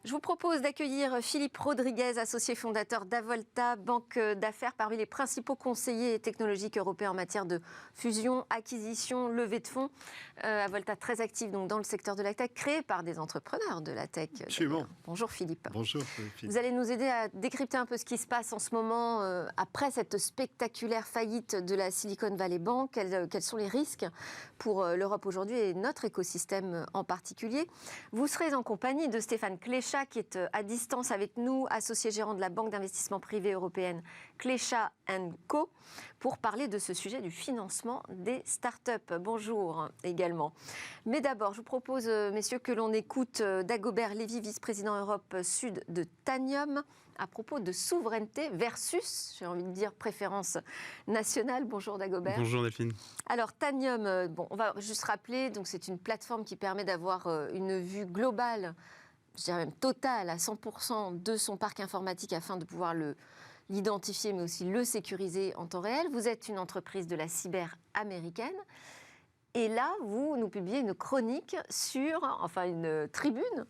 Je vous propose d'accueillir Philippe Rodriguez, associé fondateur d'Avolta, banque d'affaires parmi les principaux conseillers technologiques européens en matière de fusion, acquisition, levée de fonds. Avolta très actif donc, dans le secteur de la tech, créé par des entrepreneurs de la tech. Absolument. Bonjour Philippe. Bonjour Philippe. Vous allez nous aider à décrypter un peu ce qui se passe en ce moment après cette spectaculaire faillite de la Silicon Valley Bank. Quels sont les risques pour l'Europe aujourd'hui et notre écosystème en particulier? Vous serez en compagnie de Stéphane Cléchat, qui est à distance avec nous, associé gérant de la banque d'investissement privée européenne Cléchat & Co, pour parler de ce sujet du financement des startups. Bonjour également. Mais d'abord, je vous propose, messieurs, que l'on écoute Dagobert Lévy, vice-président Europe Sud de Tanium, à propos de souveraineté versus, j'ai envie de dire, préférence nationale. Bonjour Dagobert. Bonjour Delphine. Alors Tanium, on va juste rappeler, donc c'est une plateforme qui permet d'avoir une vue globale, je dirais même totale, à 100% de son parc informatique afin de pouvoir l'identifier, mais aussi le sécuriser en temps réel. Vous êtes une entreprise de la cyber américaine. Et là, vous nous publiez une chronique une tribune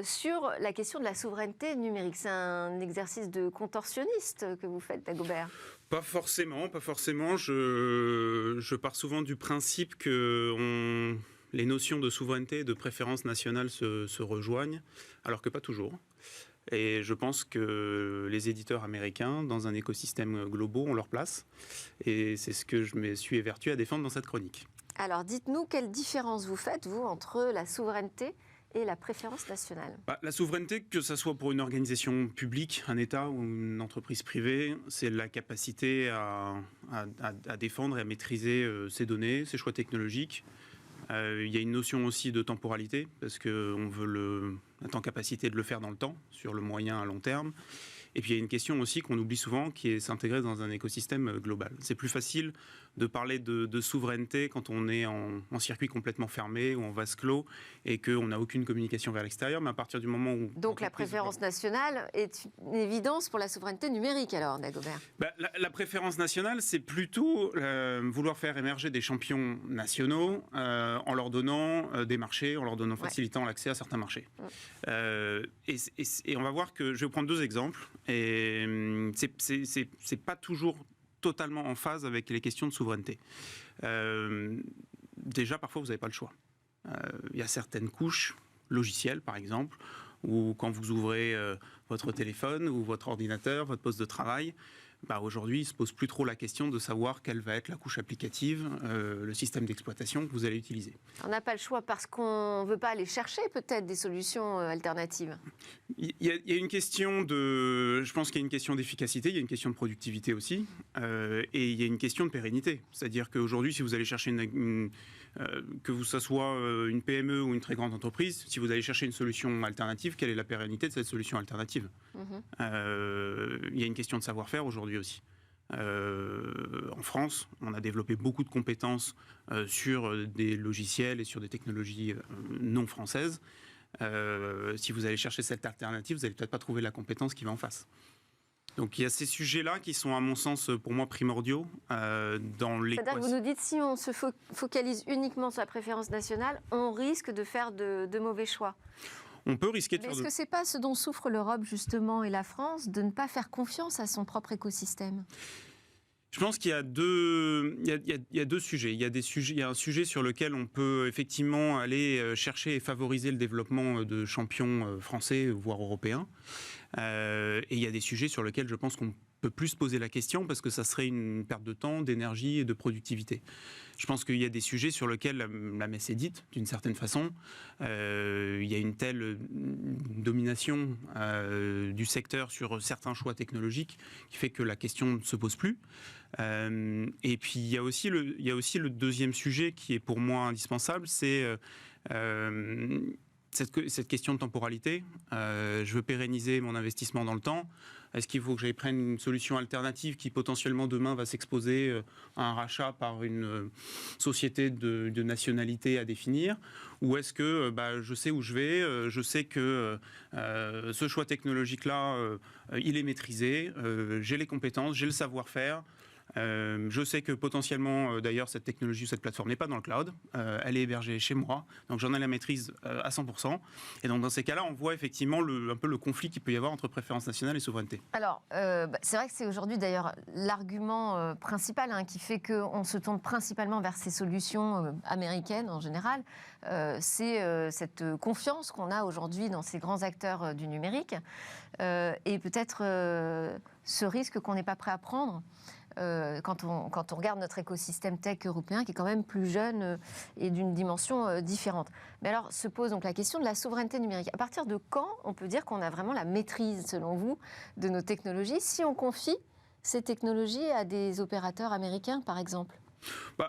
sur la question de la souveraineté numérique. C'est un exercice de contorsionniste que vous faites, Dagobert. Pas forcément. Je pars souvent du principe que les notions de souveraineté et de préférence nationale se rejoignent, alors que pas toujours. Et je pense que les éditeurs américains, dans un écosystème global, ont leur place. Et c'est ce que je me suis évertué à défendre dans cette chronique. Alors, dites-nous quelle différence vous faites, vous, entre la souveraineté et la préférence nationale? La souveraineté, que ce soit pour une organisation publique, un État ou une entreprise privée, c'est la capacité à défendre et à maîtriser ses données, ses choix technologiques. Il y a une notion aussi de temporalité, parce qu'on veut être en capacité de le faire dans le temps, sur le moyen à long terme. Et puis il y a une question aussi qu'on oublie souvent, qui est s'intégrer dans un écosystème global. C'est plus facile de parler de souveraineté quand on est en circuit complètement fermé ou en vase clos et qu'on n'a aucune communication vers l'extérieur, mais à partir du moment où... Donc la préférence nationale est une évidence pour la souveraineté numérique alors, Dagobert? La préférence nationale, c'est plutôt vouloir faire émerger des champions nationaux en leur donnant des marchés, en facilitant l'accès à certains marchés. Et on va voir que, je vais prendre deux exemples, et c'est pas toujours totalement en phase avec les questions de souveraineté. Déjà, parfois, vous n'avez pas le choix. Il y a certaines couches logicielles, par exemple, où quand vous ouvrez votre téléphone ou votre ordinateur, votre poste de travail, aujourd'hui, il ne se pose plus trop la question de savoir quelle va être la couche applicative, le système d'exploitation que vous allez utiliser. On n'a pas le choix parce qu'on ne veut pas aller chercher peut-être des solutions alternatives. Il y a une question je pense qu'il y a une question d'efficacité, il y a une question de productivité aussi, et il y a une question de pérennité. C'est-à-dire qu'aujourd'hui, si vous allez chercher que ce soit une PME ou une très grande entreprise, si vous allez chercher une solution alternative, quelle est la pérennité de cette solution alternative? Il y a une question de savoir-faire aujourd'hui aussi. En France, on a développé beaucoup de compétences sur des logiciels et sur des technologies non françaises. Si vous allez chercher cette alternative, vous n'allez peut-être pas trouver la compétence qui va en face. Donc il y a ces sujets-là qui sont, à mon sens, pour moi, primordiaux dans l'équation. C'est-à-dire que vous nous dites, si on se focalise uniquement sur la préférence nationale, on risque de faire de mauvais choix. On peut risquer de faire... Est-ce que ce n'est pas ce dont souffre l'Europe, justement, et la France, de ne pas faire confiance à son propre écosystème? Je pense qu'il y a deux sujets. Il y a un sujet sur lequel on peut effectivement aller chercher et favoriser le développement de champions français, voire européens. Et il y a des sujets sur lesquels je pense qu'on peut plus se poser la question parce que ça serait une perte de temps, d'énergie et de productivité. Je pense qu'il y a des sujets sur lesquels la messe est dite, d'une certaine façon. Il y a une telle domination du secteur sur certains choix technologiques qui fait que la question ne se pose plus. Et puis il y a aussi le deuxième sujet qui est pour moi indispensable, c'est cette question de temporalité. Je veux pérenniser mon investissement dans le temps. Est-ce qu'il faut que j'aille prendre une solution alternative qui potentiellement demain va s'exposer à un rachat par une société de nationalité à définir? Ou est-ce que je sais où je vais, je sais que ce choix technologique-là, il est maîtrisé, j'ai les compétences, j'ai le savoir-faire, Je sais que potentiellement, d'ailleurs, cette technologie, cette plateforme n'est pas dans le cloud. Elle est hébergée chez moi, donc j'en ai la maîtrise à 100%. Et donc dans ces cas-là, on voit effectivement un peu le conflit qu'il peut y avoir entre préférence nationale et souveraineté. Alors, c'est vrai que c'est aujourd'hui d'ailleurs l'argument principal qui fait qu'on se tourne principalement vers ces solutions américaines en général. C'est cette confiance qu'on a aujourd'hui dans ces grands acteurs du numérique et peut-être ce risque qu'on n'est pas prêt à prendre. Quand on regarde notre écosystème tech européen qui est quand même plus jeune et d'une dimension différente. Mais alors se pose donc la question de la souveraineté numérique. À partir de quand on peut dire qu'on a vraiment la maîtrise, selon vous, de nos technologies, si on confie ces technologies à des opérateurs américains, par exemple?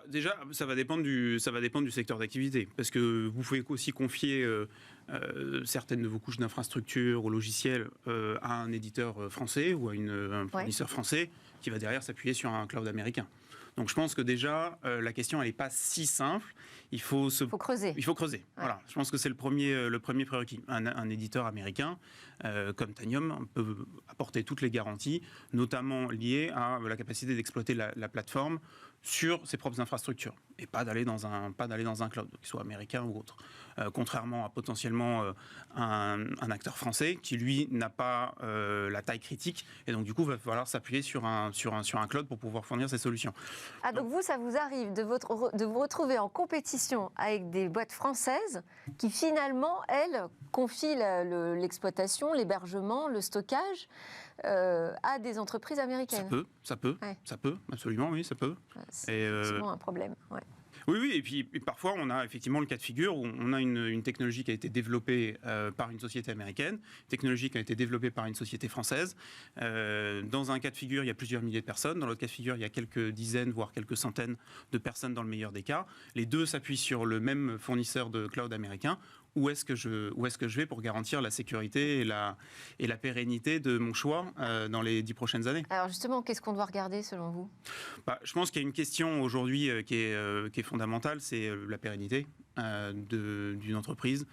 Déjà, ça va dépendre du secteur d'activité, parce que vous pouvez aussi confier certaines de vos couches d'infrastructure ou logiciels à un éditeur français ou à un fournisseur français qui va derrière s'appuyer sur un cloud américain. Donc je pense que déjà, la question, elle n'est pas si simple. Il faut creuser. Il faut creuser. Ouais. Voilà. Je pense que c'est le premier prérequis. Un éditeur américain comme Tanium peut apporter toutes les garanties, notamment liées à la capacité d'exploiter la plateforme sur ses propres infrastructures et pas d'aller dans un cloud, qu'il soit américain ou autre. Contrairement à potentiellement un acteur français qui, lui, n'a pas la taille critique et donc, du coup, va falloir s'appuyer sur un cloud pour pouvoir fournir ces solutions. Ah, donc vous, ça vous arrive de vous retrouver en compétition avec des boîtes françaises qui, finalement, elles, confient l'exploitation, l'hébergement, le stockage à des entreprises américaines. Ça peut, absolument, oui, ça peut. C'est souvent un problème, ouais. Oui, et puis parfois on a effectivement le cas de figure où on a une technologie qui a été développée par une société américaine, une technologie qui a été développée par une société française. Dans un cas de figure, il y a plusieurs milliers de personnes. Dans l'autre cas de figure, il y a quelques dizaines, voire quelques centaines de personnes dans le meilleur des cas. Les deux s'appuient sur le même fournisseur de cloud américain. Où est-ce que je vais pour garantir la sécurité et la pérennité de mon choix dans les 10 prochaines années? Alors justement, qu'est-ce qu'on doit regarder selon vous? Je pense qu'il y a une question aujourd'hui qui est fondamentale, c'est la pérennité d'une entreprise.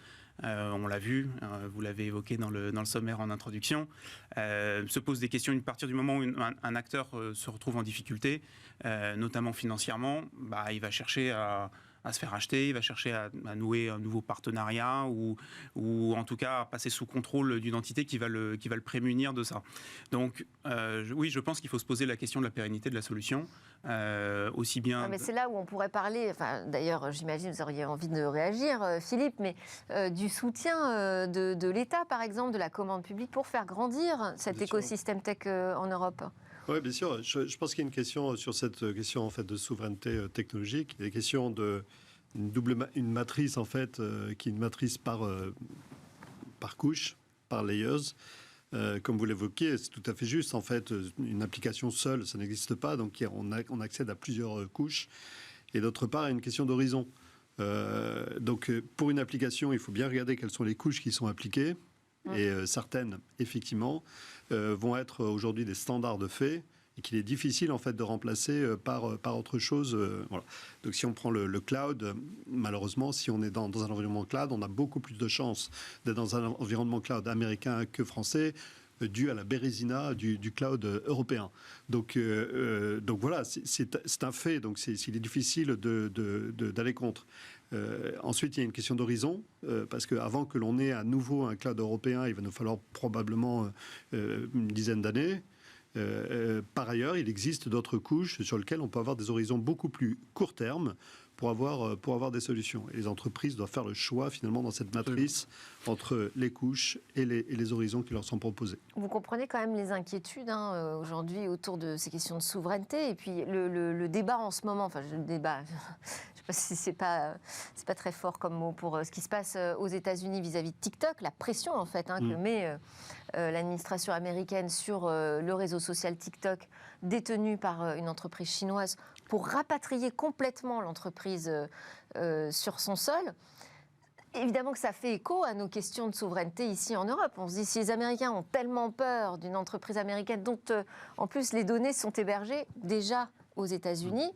On l'a vu, vous l'avez évoqué dans le sommaire en introduction, se pose des questions à partir du moment où un acteur se retrouve en difficulté, notamment financièrement, il va chercher à se faire acheter, il va chercher à nouer un nouveau partenariat ou en tout cas à passer sous contrôle d'une entité qui va le prémunir de ça. Donc oui, je pense qu'il faut se poser la question de la pérennité de la solution, aussi bien... mais c'est là où on pourrait parler, d'ailleurs j'imagine vous auriez envie de réagir Philippe, mais du soutien de l'État par exemple, de la commande publique pour faire grandir cet écosystème tech en Europe. Oui, bien sûr. Je pense qu'il y a une question sur cette question en fait de souveraineté technologique. Il y a une question une matrice en fait qui est une matrice par couche, par layers. Comme vous l'évoquiez, c'est tout à fait juste. En fait, une application seule, ça n'existe pas. Donc on accède à plusieurs couches. Et d'autre part, il y a une question d'horizon. Donc pour une application, il faut bien regarder quelles sont les couches qui sont appliquées. Et certaines, effectivement, vont être aujourd'hui des standards de fait et qu'il est difficile en fait de remplacer par autre chose. Voilà. Donc si on prend le cloud, malheureusement, si on est dans un environnement cloud, on a beaucoup plus de chances d'être dans un environnement cloud américain que français, dû à la bérésina du cloud européen. Donc voilà, c'est un fait. Donc il est difficile d'aller contre. Ensuite, il y a une question d'horizon, parce qu'avant que l'on ait à nouveau un cloud européen, il va nous falloir probablement une dizaine d'années. Par ailleurs, il existe d'autres couches sur lesquelles on peut avoir des horizons beaucoup plus court terme pour avoir des solutions. Et les entreprises doivent faire le choix, finalement, dans cette matrice entre les couches et les horizons qui leur sont proposés. Vous comprenez quand même les inquiétudes aujourd'hui autour de ces questions de souveraineté et puis le débat en ce moment, je ne sais pas si c'est pas très fort comme mot pour ce qui se passe aux États-Unis vis-à-vis de TikTok, la pression en fait que met l'administration américaine sur le réseau social TikTok détenu par une entreprise chinoise pour rapatrier complètement l'entreprise sur son sol. Évidemment que ça fait écho à nos questions de souveraineté ici en Europe. On se dit, si les Américains ont tellement peur d'une entreprise américaine dont, en plus, les données sont hébergées déjà aux États-Unis,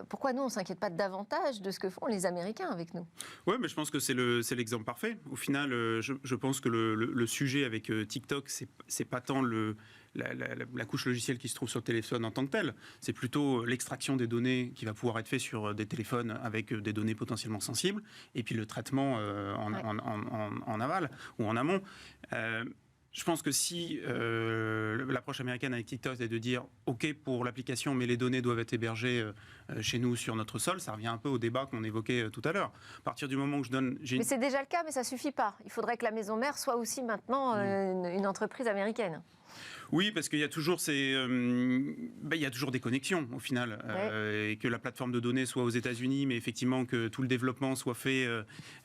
Pourquoi nous, on ne s'inquiète pas davantage de ce que font les Américains avec nous? Oui, mais je pense que c'est l'exemple parfait. Au final, je pense que le sujet avec TikTok, c'est pas tant la couche logicielle qui se trouve sur le téléphone en tant que telle. C'est plutôt l'extraction des données qui va pouvoir être fait sur des téléphones avec des données potentiellement sensibles, et puis le traitement en aval ou en amont. Je pense que si l'approche américaine avec TikTok est de dire OK pour l'application, mais les données doivent être hébergées chez nous sur notre sol, ça revient un peu au débat qu'on évoquait tout à l'heure. À partir du moment où je donne... Mais c'est déjà le cas, mais ça ne suffit pas. Il faudrait que la maison mère soit aussi maintenant une entreprise américaine. Oui, parce qu'il y a toujours il y a toujours des connexions au final, et que la plateforme de données soit aux États-Unis, mais effectivement que tout le développement soit fait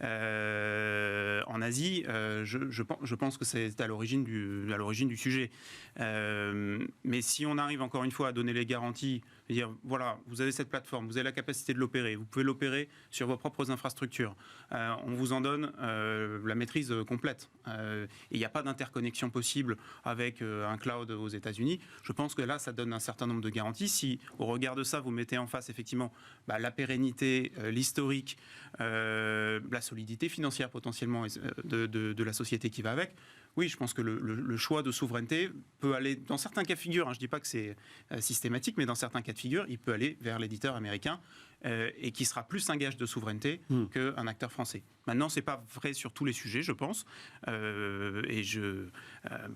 en Asie. Je pense que c'est à l'origine du sujet. Mais si on arrive encore une fois à donner les garanties, dire voilà, vous avez cette plateforme, vous avez la capacité de l'opérer, vous pouvez l'opérer sur vos propres infrastructures. On vous en donne la maîtrise complète. Et il n'y a pas d'interconnexion possible avec un cloud aux États-Unis. Je pense que là, ça donne un certain nombre de garanties. Si, au regard de ça, vous mettez en face effectivement la pérennité, l'historique, la solidité financière potentiellement de la société qui va avec, oui, je pense que le choix de souveraineté peut aller, dans certains cas de figure, je ne dis pas que c'est systématique, mais dans certains cas de figure, il peut aller vers l'éditeur américain et qui sera plus un gage de souveraineté qu'un acteur français. Maintenant, ce n'est pas vrai sur tous les sujets, je pense. Et je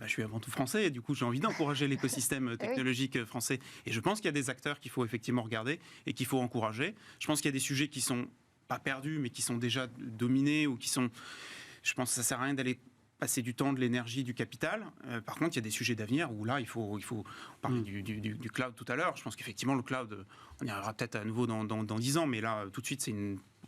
suis avant tout français, et du coup, j'ai envie d'encourager l'écosystème technologique français. Et je pense qu'il y a des acteurs qu'il faut effectivement regarder et qu'il faut encourager. Je pense qu'il y a des sujets qui ne sont pas perdus, mais qui sont déjà dominés ou qui sont... Je pense que ça ne sert à rien d'aller passer du temps, de l'énergie, du capital. Par contre, il y a des sujets d'avenir où là, il faut parler du cloud tout à l'heure. Je pense qu'effectivement, le cloud, on y arrivera peut-être à nouveau dans 10 ans, mais là, tout de suite,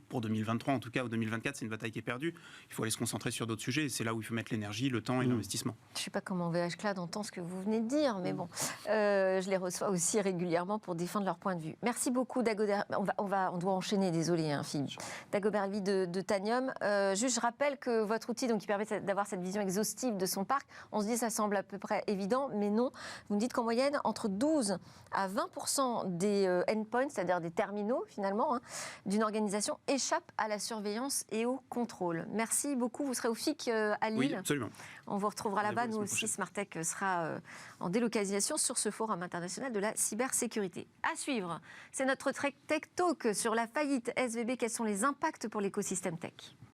pour 2023 en tout cas, ou 2024, c'est une bataille qui est perdue. Il faut aller se concentrer sur d'autres sujets. C'est là où il faut mettre l'énergie, le temps et l'investissement. Je ne sais pas comment VH Cloud entend ce que vous venez de dire, mais bon, je les reçois aussi régulièrement pour défendre leur point de vue. Merci beaucoup, Dagobert. On doit enchaîner, désolé, Philippe. Dagobert Lee de Tanium. Juste, je rappelle que votre outil, donc, qui permet d'avoir cette vision exhaustive de son parc, on se dit ça semble à peu près évident, mais non. Vous me dites qu'en moyenne, entre 12 à 20% des endpoints, c'est-à-dire des terminaux finalement, d'une organisation, échappent à la surveillance et au contrôle. Merci beaucoup. Vous serez au FIC à Lille. Oui, absolument. On vous retrouvera là-bas. Nous aussi, Smartech sera en délocalisation sur ce forum international de la cybersécurité. À suivre, c'est notre Tech Talk sur la faillite SVB. Quels sont les impacts pour l'écosystème tech ?